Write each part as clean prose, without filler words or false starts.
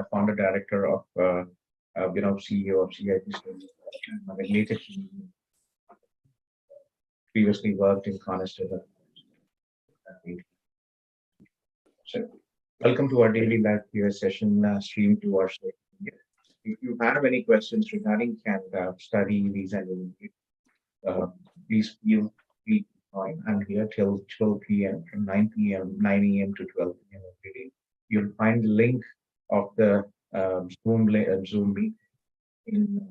founder director of CEO of CIP Studies. I'm a related to me, previously worked in Constable. So, welcome to our daily live QA session stream to our site. If you have any questions regarding Canada study visa, uh, please feel free to join. I'm here till 12 p.m. from 9 p.m. 9 a.m. to 12 p.m. every day. You'll find the link of the Zoom meet in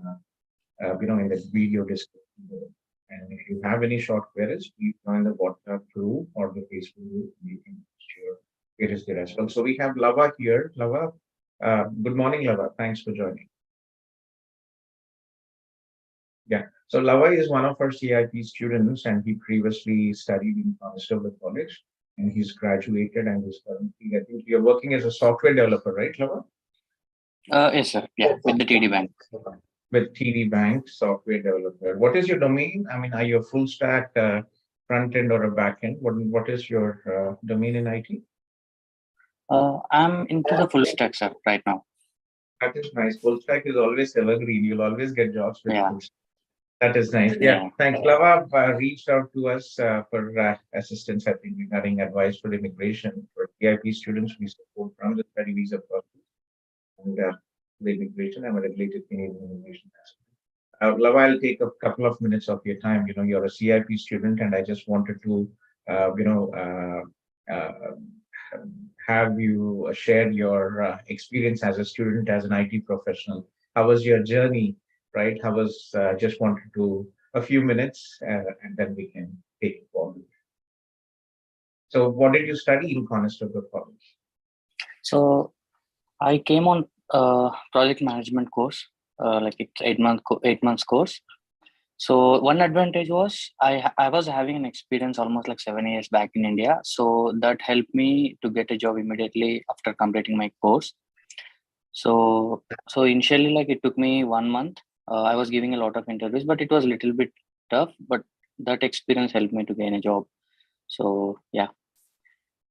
in the video description. And if you have any short queries, please join the WhatsApp group or the Facebook group. You can share queries there as well. So we have Lava here. Lava, good morning, Lava. Thanks for joining. Yeah. So Lava is one of our CIP students, and he previously studied in Constable College, and he's graduated and is currently, I think you're working as a software developer, right, Lava? Yes, sir. Yeah, with the TD Bank. With TD Bank, software developer. What is your domain? I mean, are you a full stack front end or a back end? What is your domain in IT? I'm into the full stack, sir, right now. That is nice. Full stack is always evergreen. You'll always get jobs with full stack. That is nice. Yeah. Thanks. Lava reached out to us for assistance, I think, regarding advice for immigration for PIP students. We support from the study visa process and the immigration. I'm a regulated Canadian immigration expert. Lava, I'll take a couple of minutes of your time. You're a CIP student, and I just wanted to, have you share your experience as a student, as an IT professional. How was your journey? Right? I was just wanted to a few minutes, and then we can take it forward. So, what did you study in Constable College? So, I came on project management course, like it's 8 months course. So one advantage was I was having an experience almost like 7 years back in India, so that helped me to get a job immediately after completing my course. So initially, like it took me 1 month. I was giving a lot of interviews, but it was a little bit tough. But that experience helped me to gain a job. So yeah.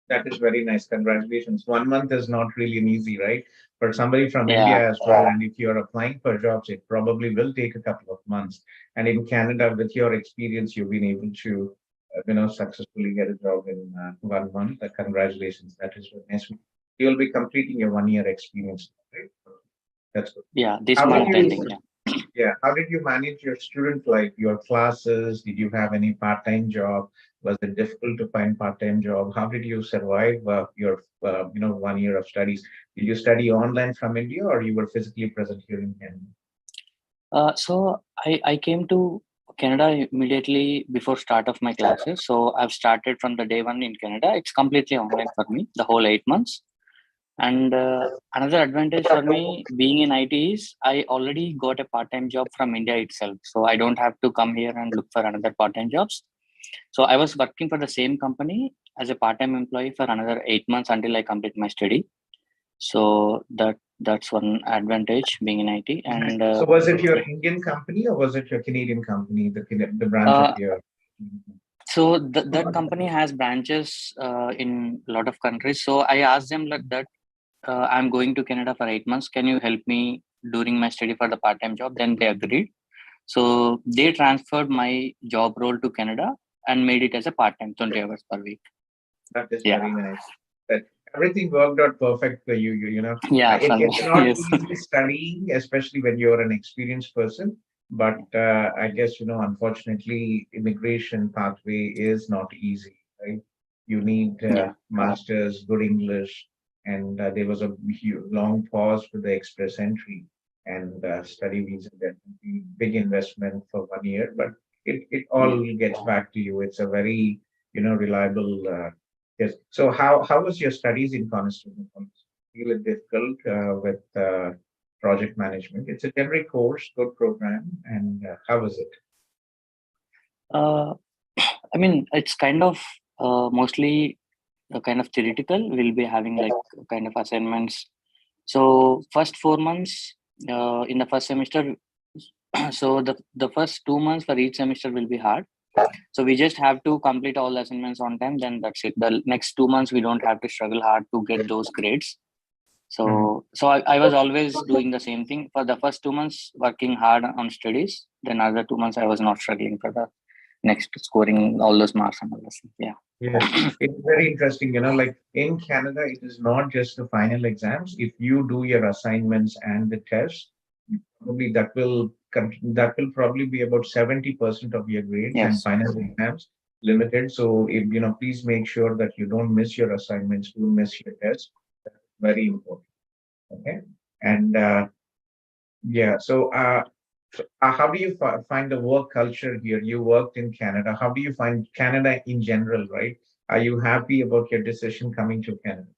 That is very nice. Congratulations. 1 month is not really an easy, right? For somebody from India as well. And if you're applying for jobs, it probably will take a couple of months. And in Canada, with your experience, you've been able to, successfully get a job in 1 month. Congratulations. That is very nice. You'll be completing your 1 year experience, right? That's good. Yeah, this month ending. Yeah. How did you manage your student life, your classes? Did you have any part-time job? Was it difficult to find part-time job? How did you survive your 1 year of studies? Did you study online from India, or you were physically present here in Canada? So I came to Canada immediately before start of my classes. So I've started from the day one in Canada. It's completely online for me, the whole 8 months. And another advantage for me being in IT is I already got a part-time job from India itself. So I don't have to come here and look for another part-time jobs. So I was working for the same company as a part-time employee for another 8 months until I complete my study. So that's one advantage being in IT. And so was it your Indian company or was it your Canadian company, the branch of your? So that company has branches in a lot of countries. So I asked them like that, I'm going to Canada for 8 months. Can you help me during my study for the part-time job? Then they agreed. So they transferred my job role to Canada and made it as a part-time, 20 hours per week. That is very nice. That everything worked out perfect for you. Yeah, it's not easy studying, especially when you're an experienced person. But I guess unfortunately, immigration pathway is not easy, right? You need masters, good English, and there was a long pause for the express entry and study visa. Definitely big investment for 1 year, but it all gets back to you. It's a very reliable. Yes. So how was your studies in Constable? Feel it difficult with project management? It's a generic course, good program, and how was it? I mean, it's kind of mostly kind of theoretical. We'll be having like kind of assignments. So first 4 months in the first semester. So the first 2 months for each semester will be hard. So we just have to complete all the assignments on time. Then that's it. The next 2 months we don't have to struggle hard to get those grades. So I was always doing the same thing. For the first 2 months, working hard on studies. Then other 2 months, I was not struggling for the next scoring all those marks and all those things. Yeah. Yes, it's very interesting. Like in Canada, it is not just the final exams. If you do your assignments and the tests, probably that will probably be about 70% of your grades, and Yes. final exams limited. So if please make sure that you don't miss your assignments, don't miss your tests. That's very important. Okay. And yeah, so how do you find the work culture here? You worked in Canada. How do you find Canada in general, right? Are you happy about your decision coming to Canada?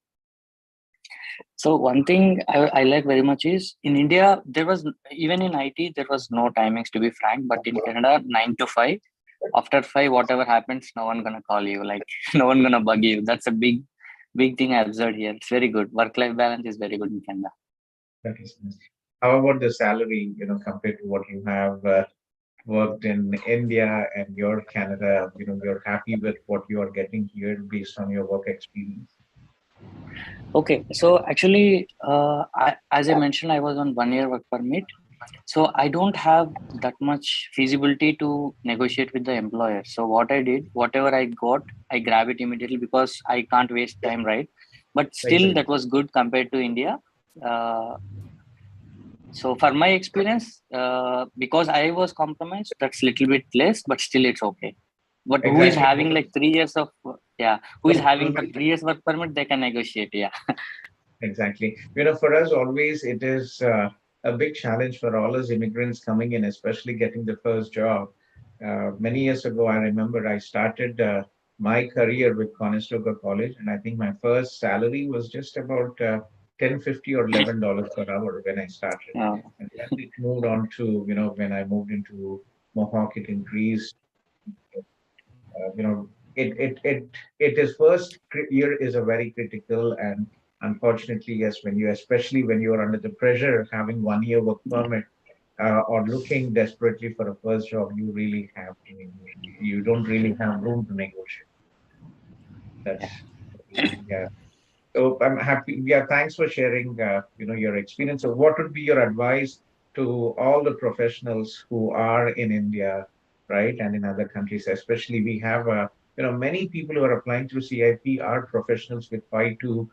So one thing I like very much is in India, there was, even in IT, there was no timings to be frank, but in Canada, 9 to 5. After 5, whatever happens, no one gonna call you, like no one gonna bug you. That's a big thing I observed here. It's very good. Work-life balance is very good in Canada. That is nice. How about the salary, compared to what you have worked in India and your Canada, you're happy with what you are getting here based on your work experience? Okay, so actually, as I mentioned, I was on 1 year work permit. So I don't have that much feasibility to negotiate with the employer. So what I did, whatever I got, I grab it immediately because I can't waste time, right? But still, Exactly. that was good compared to India. Uh, so for my experience, because I was compromised, that's little bit less, but still it's okay. But who is Exactly. having like 3 years of, yeah, who is having the 3 years work permit, they can negotiate. Yeah. Exactly. For us, always it is a big challenge for all us immigrants coming in, especially getting the first job. Many years ago, I remember I started my career with Conestoga College, and I think my first salary was just about 10.50 or $11 per hour when I started. Uh, And then it moved on to, when I moved into Mohawk, it increased. You know, it is year is a very critical, and unfortunately, yes, especially when you are under the pressure of having 1 year work permit, or looking desperately for a first job, you really have to negotiate. You don't really have room to negotiate. yeah. That's yeah. So I'm happy. Yeah, thanks for sharing, your experience. So what would be your advice to all the professionals who are in India, right, and in other countries? Especially, we have, many people who are applying through CIP are professionals with 5 to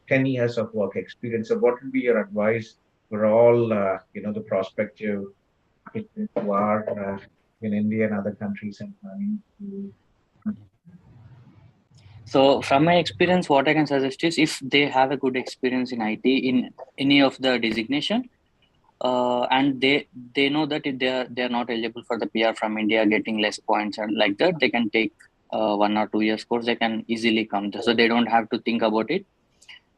10 years of work experience. So what would be your advice for all, the prospective people who are in India and other countries and planning to? So from my experience, what I can suggest is if they have a good experience in IT in any of the designation, and they know that if they are not eligible for the PR from India, getting less points and like that, they can take 1 or 2 years course. They can easily come there, so they don't have to think about it.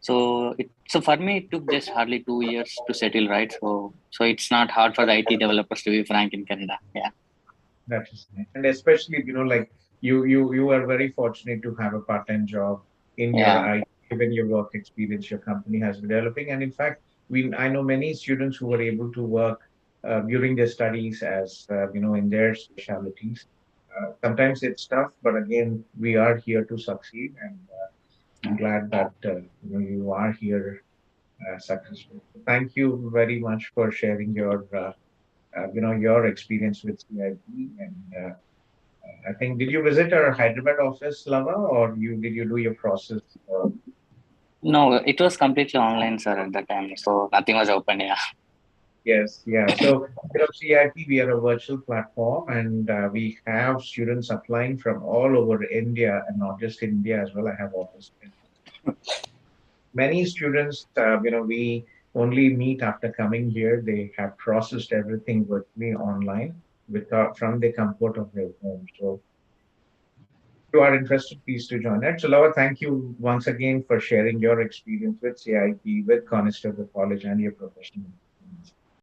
So for me, it took just hardly 2 years to settle, right? So it's not hard for the IT developers, to be frank, in Canada. Yeah. That is nice. And especially, like you are very fortunate to have a part-time job in your Yeah. I given your work experience your company has been developing. And in fact, I know many students who were able to work during their studies as in their specialities. Sometimes it's tough, but again, we are here to succeed, and I'm glad that you are here successful. Thank you very much for sharing your experience with CIP. And I think, did you visit our Hyderabad office, Lava, or did you do your process? No, it was completely online, sir, at the time. So nothing was open. Yeah. Yes, yeah. So, CIP, we are a virtual platform, and we have students applying from all over India, and not just India as well. I have office. Many students, we only meet after coming here. They have processed everything virtually online from the comfort of their home. So, if you are interested, please to join it. So, Laura, thank you once again for sharing your experience with CIP, with Conestoga College, and your professional